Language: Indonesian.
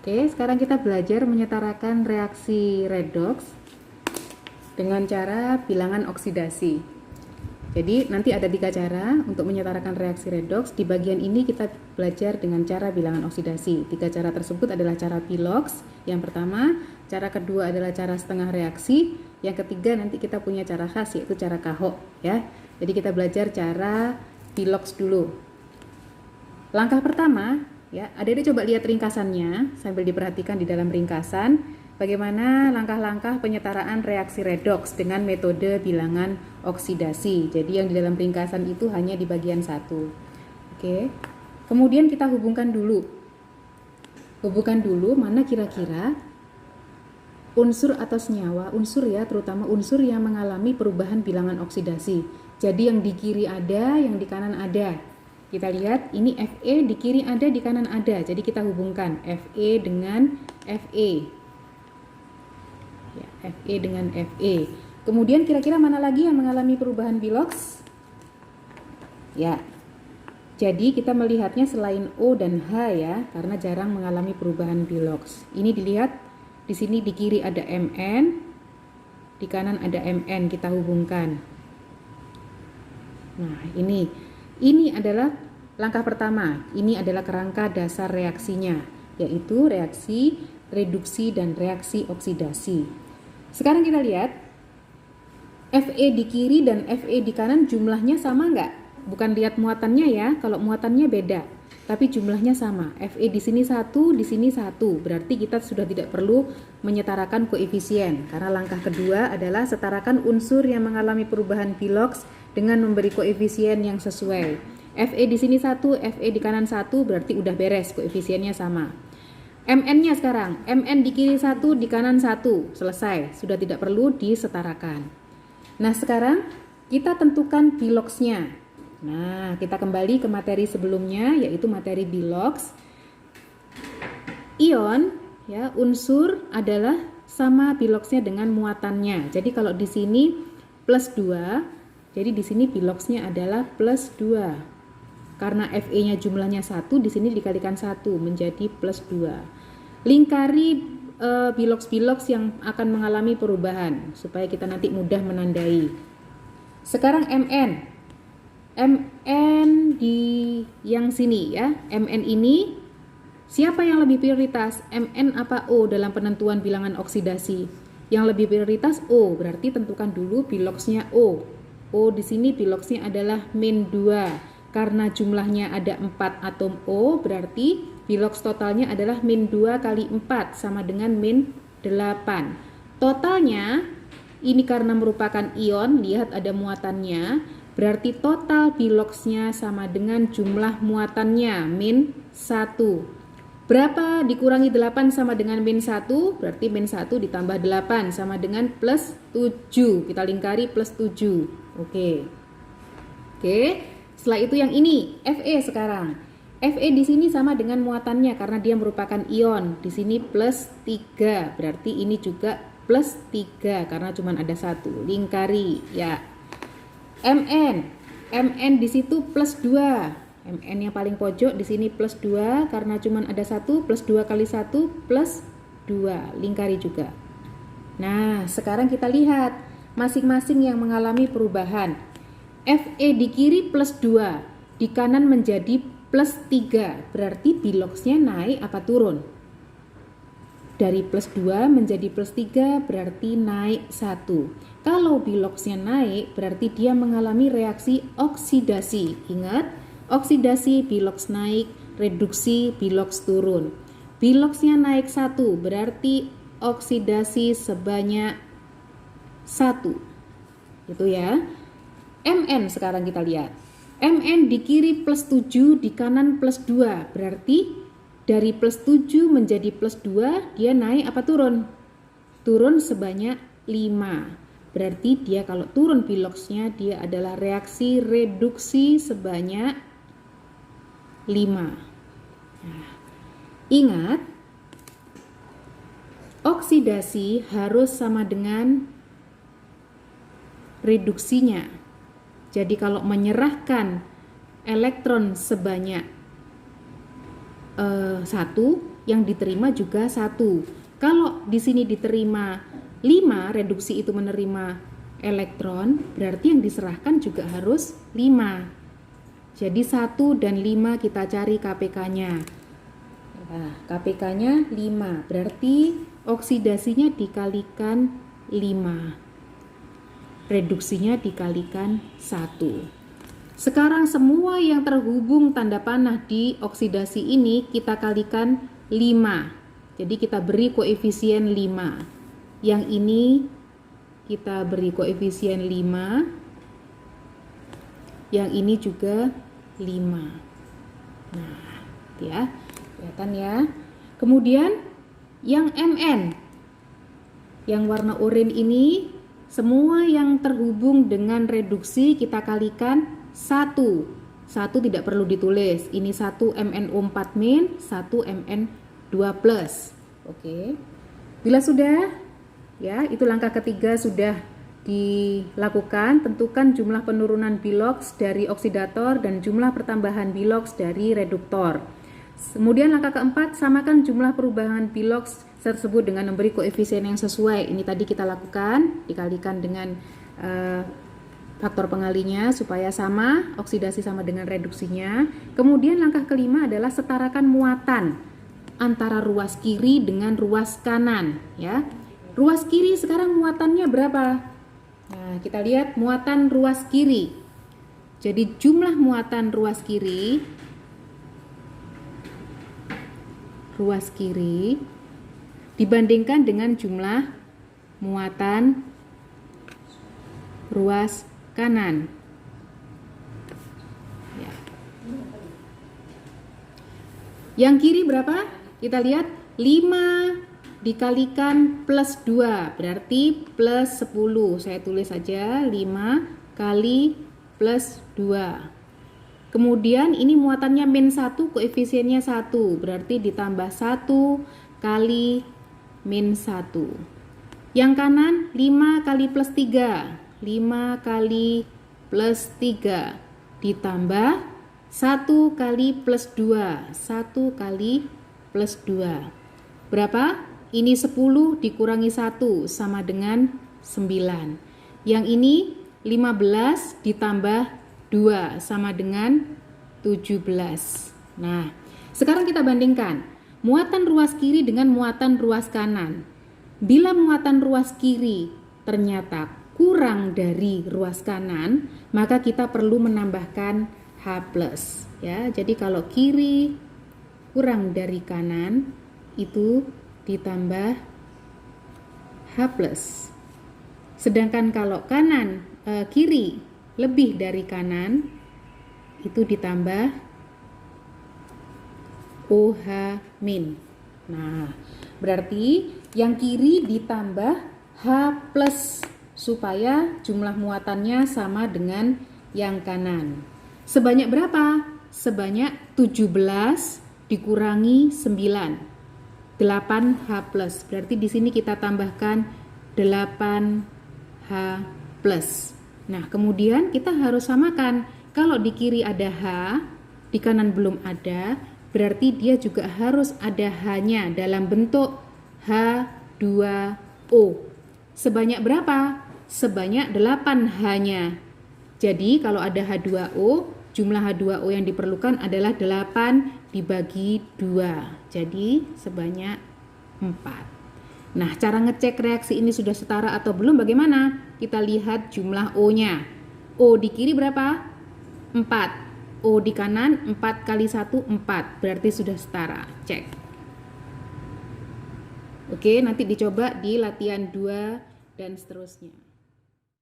Oke, sekarang kita belajar menyetarakan reaksi redoks dengan cara bilangan oksidasi. Jadi nanti ada 3 cara untuk menyetarakan reaksi redoks. Di bagian ini kita belajar dengan cara bilangan oksidasi. 3 cara tersebut adalah cara Bilox yang pertama, cara kedua adalah cara setengah reaksi, yang ketiga nanti kita punya cara khas yaitu cara Kahok ya. Jadi kita belajar cara Bilox dulu. Langkah pertama ya, adik-adik coba lihat ringkasannya sambil diperhatikan di dalam ringkasan bagaimana langkah-langkah penyetaraan reaksi redoks dengan metode bilangan oksidasi. Jadi yang di dalam ringkasan itu hanya di bagian 1. Oke. Kemudian kita hubungkan dulu. Hubungkan dulu mana kira-kira unsur atau senyawa, unsur ya, terutama unsur yang mengalami perubahan bilangan oksidasi. Jadi yang di kiri ada, yang di kanan ada. Kita lihat ini Fe di kiri ada, di kanan ada. Jadi kita hubungkan Fe dengan Fe. Ya, Fe dengan Fe. Kemudian kira-kira mana lagi yang mengalami perubahan Bilox? Ya. Jadi kita melihatnya selain O dan H ya, karena jarang mengalami perubahan Bilox. Ini dilihat di sini di kiri ada Mn, di kanan ada Mn, kita hubungkan. Nah, ini adalah langkah pertama. Ini adalah kerangka dasar reaksinya, yaitu reaksi reduksi dan reaksi oksidasi. Sekarang kita lihat Fe di kiri dan Fe di kanan jumlahnya sama nggak? Bukan lihat muatannya ya, kalau muatannya beda, tapi jumlahnya sama. Fe di sini 1, di sini 1. Berarti kita sudah tidak perlu menyetarakan koefisien, karena langkah kedua adalah setarakan unsur yang mengalami perubahan Bilox dengan memberi koefisien yang sesuai. Fe di sini 1, Fe di kanan 1, berarti udah beres, koefisiennya sama. Mn-nya sekarang, Mn di kiri 1, di kanan 1, selesai, sudah tidak perlu disetarakan. Nah sekarang kita tentukan Bilox-nya. Nah kita kembali ke materi sebelumnya, yaitu materi Bilox. Ion, ya, unsur adalah sama Bilox-nya dengan muatannya. Jadi kalau di sini plus 2, jadi di sini Bilox-nya adalah plus 2. Karena Fe-nya jumlahnya 1, di sini dikalikan 1 menjadi plus 2. Lingkari Bilox-Bilox yang akan mengalami perubahan supaya kita nanti mudah menandai. Sekarang Mn. Mn di yang sini ya. Mn ini siapa yang lebih prioritas? Mn apa O dalam penentuan bilangan oksidasi? Yang lebih prioritas O, berarti tentukan dulu Bilox-nya O. O di sini Bilox-nya adalah min 2. Karena jumlahnya ada 4 atom O, berarti Bilox totalnya adalah min 2 kali 4 sama dengan min 8. Totalnya, ini karena merupakan ion, lihat ada muatannya, berarti total Bilox-nya sama dengan jumlah muatannya, min 1. Berapa dikurangi 8 sama dengan min 1? Berarti min 1 ditambah 8 sama dengan plus 7. Kita lingkari plus 7. Oke. Setelah itu yang ini, Fe sekarang. Fe di sini sama dengan muatannya karena dia merupakan ion. Di sini plus 3. Berarti ini juga plus 3 karena cuma ada 1. Lingkari ya. Mn di situ plus 2. Mn yang paling pojok di sini plus 2 karena cuma ada 1, plus 2 kali 1 plus 2. Lingkari juga. Nah, sekarang kita lihat masing-masing yang mengalami perubahan. Fe di kiri plus 2, di kanan menjadi plus 3, berarti Bilox-nya naik apa turun? Dari plus 2 menjadi plus 3 berarti naik 1. Kalau Bilox-nya naik berarti dia mengalami reaksi oksidasi. Ingat, oksidasi Bilox naik, reduksi Bilox turun. Bilox-nya naik 1 berarti oksidasi sebanyak 1. Itu ya. Mn sekarang kita lihat. Mn di kiri plus 7, di kanan plus 2. Berarti dari plus 7 menjadi plus 2, dia naik apa turun? Turun sebanyak 5. Berarti dia kalau turun Bilox-nya, dia adalah reaksi reduksi sebanyak 5. Nah, ingat, oksidasi harus sama dengan reduksinya. Jadi kalau menyerahkan elektron sebanyak 1, yang diterima juga 1. Kalau di sini diterima 5, reduksi itu menerima elektron, berarti yang diserahkan juga harus 5. Jadi 1 dan 5 kita cari KPK-nya. Nah, KPK-nya 5, berarti oksidasinya dikalikan 5. Reduksinya dikalikan 1. Sekarang semua yang terhubung tanda panah di oksidasi ini kita kalikan 5. Jadi kita beri koefisien 5. Yang ini kita beri koefisien 5. Yang ini juga 5. Nah, ya, kelihatan ya. Kemudian yang Mn, yang warna oranye ini, semua yang terhubung dengan reduksi kita kalikan 1. 1 tidak perlu ditulis. Ini 1 MnO4-, 1 Mn2+. Oke. Bila sudah, ya, itu langkah ketiga sudah dilakukan. Tentukan jumlah penurunan bilox dari oksidator dan jumlah pertambahan bilox dari reduktor. Kemudian langkah keempat, samakan jumlah perubahan bilox tersebut dengan memberi koefisien yang sesuai. Ini tadi kita lakukan, dikalikan dengan faktor pengalinya supaya sama, oksidasi sama dengan reduksinya. Kemudian langkah kelima adalah setarakan muatan antara ruas kiri dengan ruas kanan, ya. Ruas kiri sekarang muatannya berapa? Nah, kita lihat muatan ruas kiri. Jadi jumlah muatan ruas kiri dibandingkan dengan jumlah muatan ruas kanan. Ya. Yang kiri berapa? Kita lihat 5 dikalikan plus 2 berarti plus 10. Saya tulis saja 5 kali plus 2. Kemudian ini muatannya min 1, koefisiennya 1, berarti ditambah 1 kali min 1. Yang kanan 5 kali plus 3, 5 kali plus 3 ditambah 1 kali plus 2, 1 kali plus 2. Berapa? Ini 10 dikurangi 1 sama dengan 9. Yang ini 15 ditambah 2 sama dengan 17. Nah, sekarang kita bandingkan muatan ruas kiri dengan muatan ruas kanan. Bila muatan ruas kiri ternyata kurang dari ruas kanan, maka kita perlu menambahkan H+. Ya, jadi kalau kiri kurang dari kanan itu ditambah H+. Sedangkan kalau kiri lebih dari kanan itu ditambah OH-. Nah, berarti yang kiri ditambah H+ supaya jumlah muatannya sama dengan yang kanan. Sebanyak berapa? Sebanyak 17 dikurangi 9. 8H+. Berarti di sini kita tambahkan 8H+. Nah, kemudian kita harus samakan. Kalau di kiri ada H, di kanan belum ada, berarti dia juga harus ada H-nya dalam bentuk H2O. Sebanyak berapa? Sebanyak 8 H-nya. Jadi, kalau ada H2O, jumlah H2O yang diperlukan adalah 8 dibagi 2. Jadi, sebanyak 4. Nah, cara ngecek reaksi ini sudah setara atau belum bagaimana? Kita lihat jumlah O-nya. O di kiri berapa? 4. O di kanan 4 kali 1, 4. Berarti sudah setara. Cek. Oke, nanti dicoba di latihan 2 dan seterusnya.